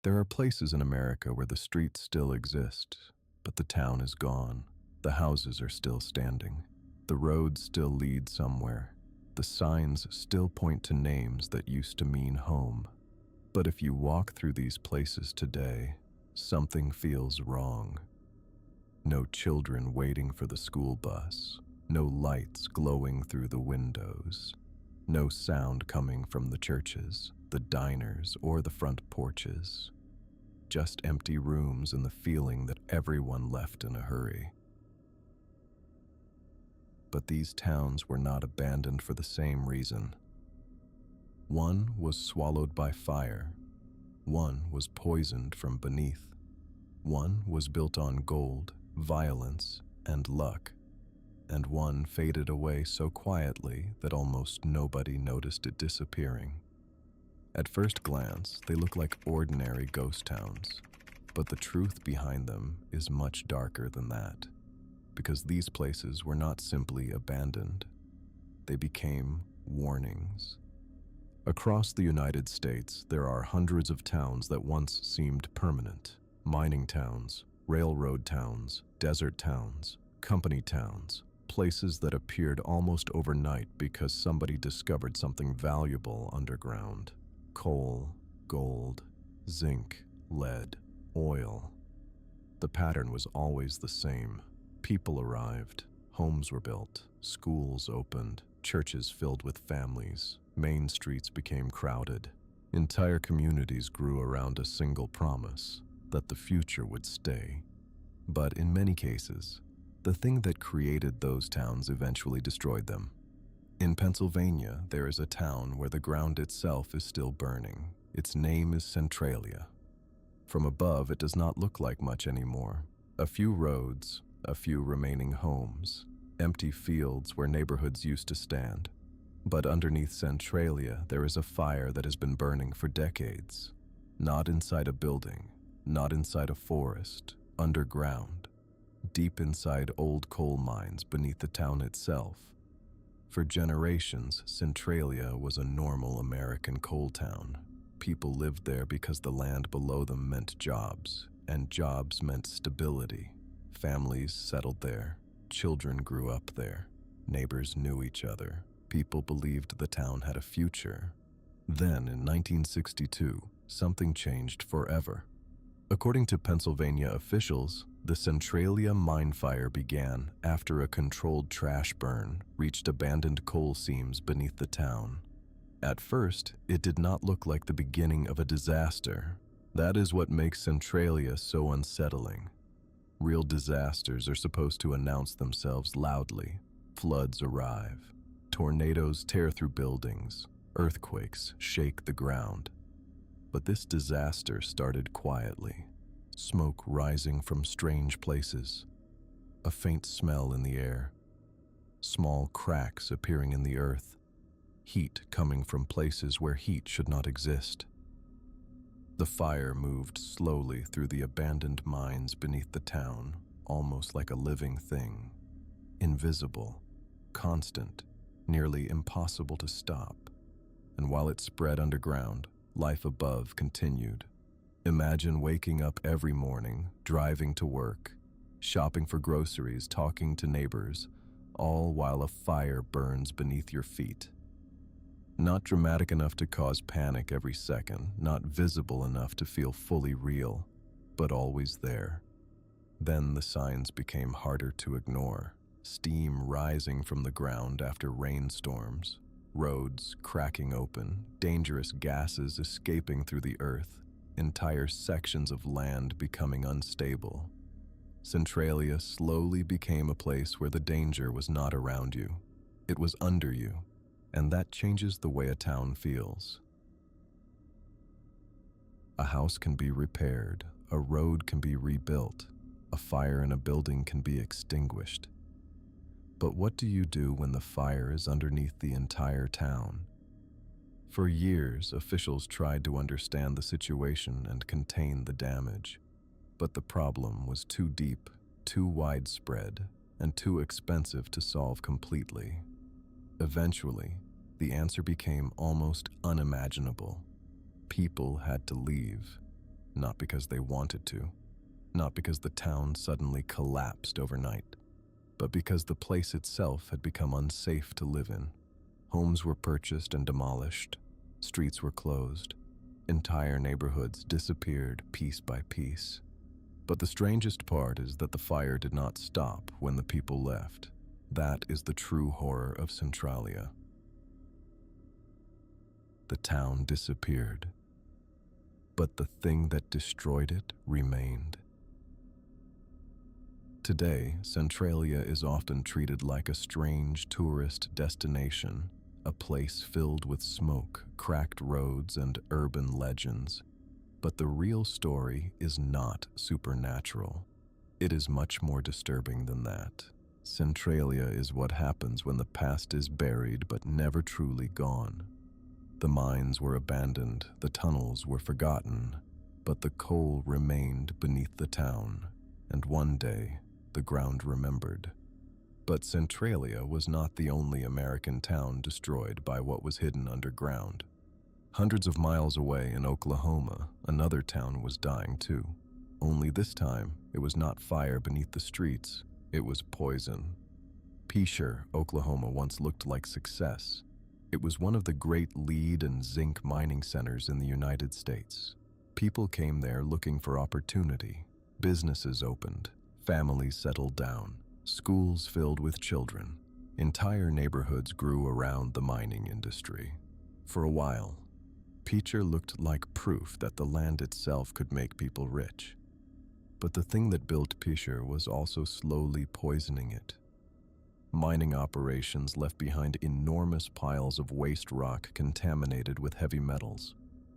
There are places in America where the streets still exist, but the town is gone. The houses are still standing. The roads still lead somewhere. The signs still point to names that used to mean home. But if you walk through these places today, something feels wrong. No children waiting for the school bus. No lights glowing through the windows. No sound coming from the churches, the diners, or the front porches. Just empty rooms and the feeling that everyone left in a hurry. But these towns were not abandoned for the same reason. One was swallowed by fire. One was poisoned from beneath. One was built on gold, violence, and luck. And one faded away so quietly that almost nobody noticed it disappearing. At first glance, they look like ordinary ghost towns, but the truth behind them is much darker than that, because these places were not simply abandoned. They became warnings. Across the United States, there are hundreds of towns that once seemed permanent. Mining towns, railroad towns, desert towns, company towns, places that appeared almost overnight because somebody discovered something valuable underground. Coal, gold, zinc, lead, oil. The pattern was always the same. People arrived, homes were built, schools opened, churches filled with families, main streets became crowded. Entire communities grew around a single promise that the future would stay. But in many cases, the thing that created those towns eventually destroyed them. In Pennsylvania, there is a town where the ground itself is still burning. Its name is Centralia. From above, it does not look like much anymore. A few roads, a few remaining homes, empty fields where neighborhoods used to stand. But underneath Centralia, there is a fire that has been burning for decades. Not inside a building, not inside a forest, underground, deep inside old coal mines beneath the town itself. For generations, Centralia was a normal American coal town. People lived there because the land below them meant jobs, and jobs meant stability. Families settled there, children grew up there, neighbors knew each other, people believed the town had a future. Then, in 1962, something changed forever. According to Pennsylvania officials, the Centralia mine fire began after a controlled trash burn reached abandoned coal seams beneath the town. At first, it did not look like the beginning of a disaster. That is what makes Centralia so unsettling. Real disasters are supposed to announce themselves loudly. Floods arrive. Tornadoes tear through buildings. Earthquakes shake the ground. But this disaster started quietly. Smoke rising from strange places. A faint smell in the air. Small cracks appearing in the earth. Heat coming from places where heat should not exist. The fire moved slowly through the abandoned mines beneath the town, almost like a living thing. Invisible, constant, nearly impossible to stop. And while it spread underground, life above continued. Imagine waking up every morning, driving to work, shopping for groceries, talking to neighbors, all while a fire burns beneath your feet. Not dramatic enough to cause panic every second, not visible enough to feel fully real, but always there. Then the signs became harder to ignore. Steam rising from the ground after rainstorms, roads cracking open, dangerous gases escaping through the earth, entire sections of land becoming unstable. Centralia slowly became a place where the danger was not around you. It was under you, and that changes the way a town feels. A house can be repaired, a road can be rebuilt, a fire in a building can be extinguished. But what do you do when the fire is underneath the entire town? For years, officials tried to understand the situation and contain the damage. But the problem was too deep, too widespread, and too expensive to solve completely. Eventually, the answer became almost unimaginable. People had to leave. not because they wanted to, not because the town suddenly collapsed overnight, but because the place itself had become unsafe to live in. Homes were purchased and demolished, streets were closed, entire neighborhoods disappeared piece by piece. But the strangest part is that the fire did not stop when the people left. That is the true horror of Centralia. The town disappeared, but the thing that destroyed it remained. Today, Centralia is often treated like a strange tourist destination, a place filled with smoke, cracked roads, and urban legends. But the real story is not supernatural. It is much more disturbing than that. Centralia is what happens when the past is buried but never truly gone. The mines were abandoned, the tunnels were forgotten, but the coal remained beneath the town, and one day, the ground remembered. But Centralia was not the only American town destroyed by what was hidden underground. Hundreds of miles away in Oklahoma, another town was dying too. Only this time, it was not fire beneath the streets, it was poison. Picher, Oklahoma once looked like success. It was one of the great lead and zinc mining centers in the United States. People came there looking for opportunity. Businesses opened, families settled down, schools filled with children. Entire neighborhoods grew around the mining industry. For a while, Picher looked like proof that the land itself could make people rich. But the thing that built Picher was also slowly poisoning it. Mining operations left behind enormous piles of waste rock contaminated with heavy metals.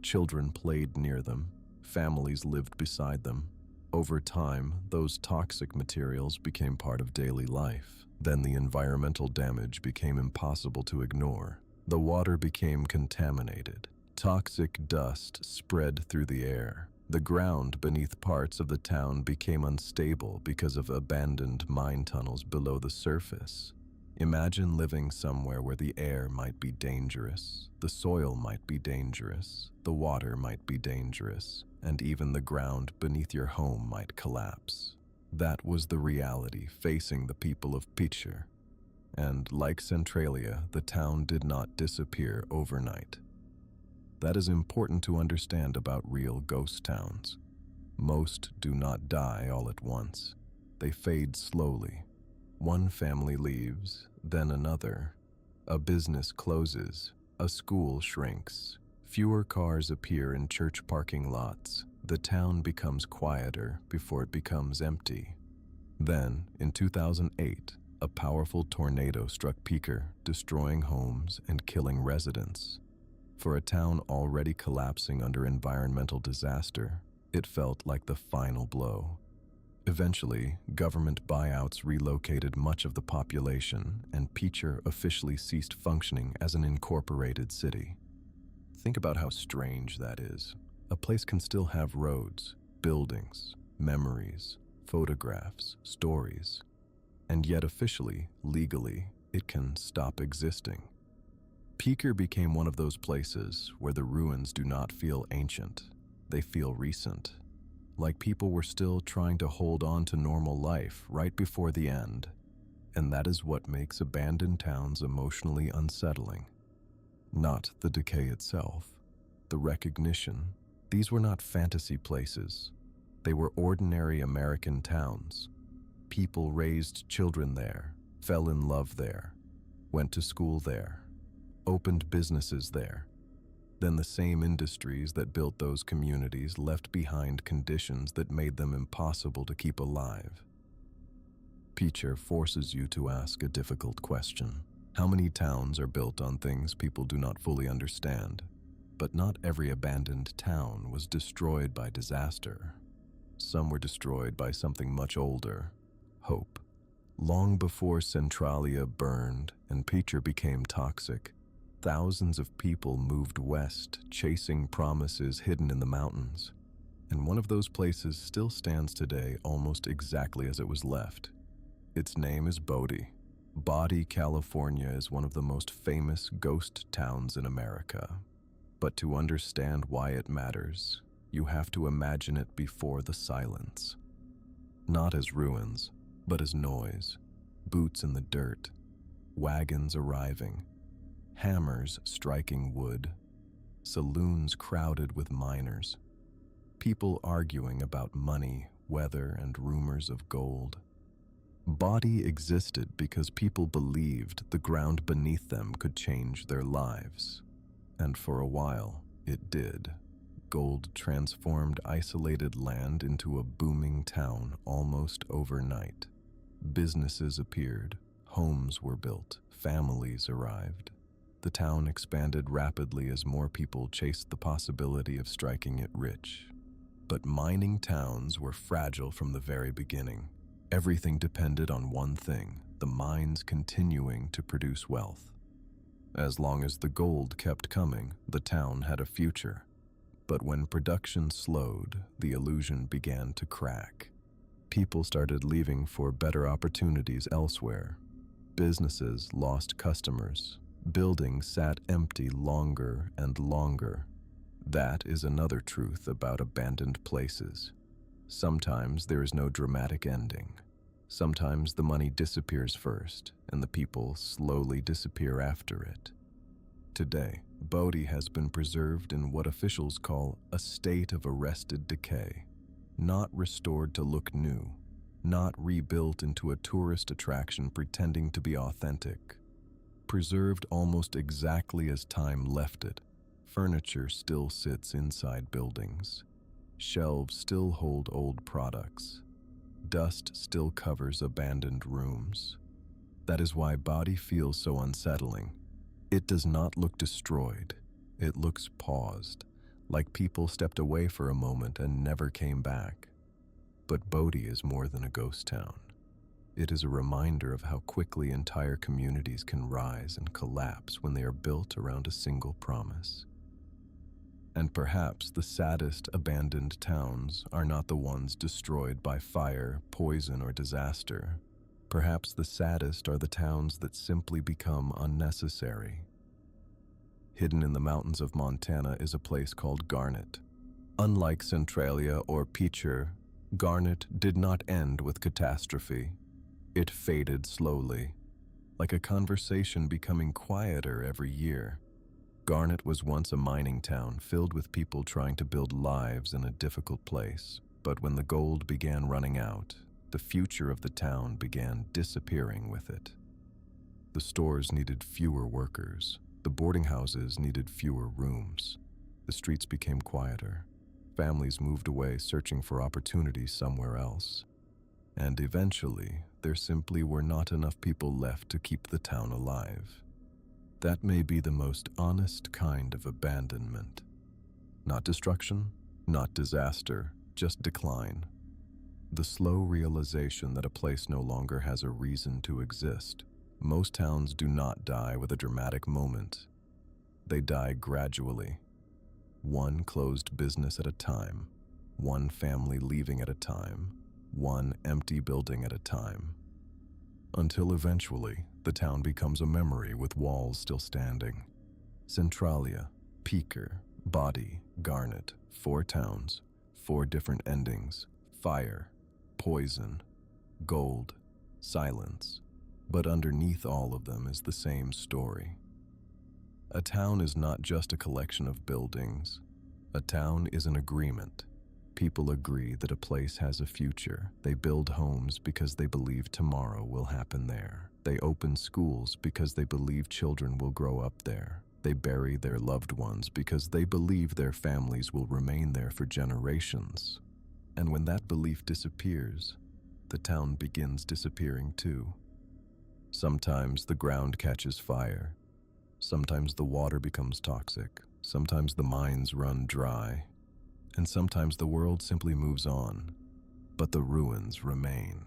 Children played near them, families lived beside them. Over time, those toxic materials became part of daily life. Then the environmental damage became impossible to ignore. The water became contaminated. Toxic dust spread through the air. The ground beneath parts of the town became unstable because of abandoned mine tunnels below the surface. Imagine living somewhere where the air might be dangerous, the soil might be dangerous, the water might be dangerous, and even the ground beneath your home might collapse. That was the reality facing the people of Picher. And like Centralia, the town did not disappear overnight. That is important to understand about real ghost towns. Most do not die all at once. They fade slowly. One family leaves, then another. A business closes, a school shrinks. Fewer cars appear in church parking lots. The town becomes quieter before it becomes empty. Then, in 2008, a powerful tornado struck Picher, destroying homes and killing residents. For a town already collapsing under environmental disaster, it felt like the final blow. Eventually, government buyouts relocated much of the population, and Picher officially ceased functioning as an incorporated city. Think about how strange that is. A place can still have roads, buildings, memories, photographs, stories, and yet officially, legally, it can stop existing. Picher became one of those places where the ruins do not feel ancient, they feel recent. Like people were still trying to hold on to normal life right before the end. And that is what makes abandoned towns emotionally unsettling. Not the decay itself, the recognition. These were not fantasy places. They were ordinary American towns. People raised children there, fell in love there, went to school there, opened businesses there. Then the same industries that built those communities left behind conditions that made them impossible to keep alive. Picher forces you to ask a difficult question. How many towns are built on things people do not fully understand? But not every abandoned town was destroyed by disaster. Some were destroyed by something much older, hope. Long before Centralia burned and Picher became toxic, thousands of people moved west, chasing promises hidden in the mountains. And one of those places still stands today almost exactly as it was left. Its name is Bodie. Bodie, California is one of the most famous ghost towns in America. But to understand why it matters, you have to imagine it before the silence. Not as ruins, but as noise, boots in the dirt, wagons arriving, hammers striking wood, saloons crowded with miners, people arguing about money, weather, and rumors of gold. Bodie existed because people believed the ground beneath them could change their lives. And for a while, it did. Gold transformed isolated land into a booming town almost overnight. Businesses appeared, homes were built, families arrived. The town expanded rapidly as more people chased the possibility of striking it rich. But mining towns were fragile from the very beginning. Everything depended on one thing: the mines continuing to produce wealth. As long as the gold kept coming, the town had a future. But when production slowed, the illusion began to crack. People started leaving for better opportunities elsewhere. Businesses lost customers. Buildings sat empty longer and longer. That is another truth about abandoned places. Sometimes there is no dramatic ending. Sometimes the money disappears first, and the people slowly disappear after it. Today, Bodie has been preserved in what officials call a state of arrested decay. Not restored to look new, not rebuilt into a tourist attraction pretending to be authentic. Preserved almost exactly as time left it. Furniture still sits inside buildings. Shelves still hold old products. Dust still covers abandoned rooms. That is why Bodie feels so unsettling. It does not look destroyed. It looks paused, like people stepped away for a moment and never came back. But Bodie is more than a ghost town. It is a reminder of how quickly entire communities can rise and collapse when they are built around a single promise. And perhaps the saddest abandoned towns are not the ones destroyed by fire, poison, or disaster. Perhaps the saddest are the towns that simply become unnecessary. Hidden in the mountains of Montana is a place called Garnet. Unlike Centralia or Picher, Garnet did not end with catastrophe. It faded slowly, like a conversation becoming quieter every year. Garnet was once a mining town filled with people trying to build lives in a difficult place. But when the gold began running out, the future of the town began disappearing with it. The stores needed fewer workers. The boarding houses needed fewer rooms. The streets became quieter. Families moved away searching for opportunities somewhere else. And eventually, there simply were not enough people left to keep the town alive. That may be the most honest kind of abandonment. Not destruction, not disaster, just decline. The slow realization that a place no longer has a reason to exist. Most towns do not die with a dramatic moment. They die gradually. One closed business at a time. One family leaving at a time. One empty building at a time. Until eventually, the town becomes a memory with walls still standing. Centralia, Picher, Bodie, Garnet, 4 towns, 4 different endings: fire, poison, gold, silence. But underneath all of them is the same story. A town is not just a collection of buildings. A town is an agreement. People agree that a place has a future. They build homes because they believe tomorrow will happen there. They open schools because they believe children will grow up there. They bury their loved ones because they believe their families will remain there for generations. And when that belief disappears, the town begins disappearing too. Sometimes the ground catches fire. Sometimes the water becomes toxic. Sometimes the mines run dry. And sometimes the world simply moves on. But the ruins remain.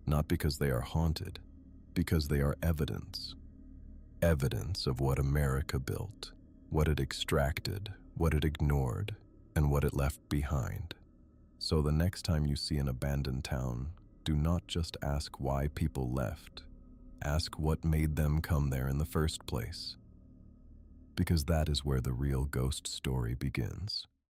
Not because they are haunted, because they are evidence. Evidence of what America built, what it extracted, what it ignored, and what it left behind. So the next time you see an abandoned town, do not just ask why people left. Ask what made them come there in the first place. Because that is where the real ghost story begins.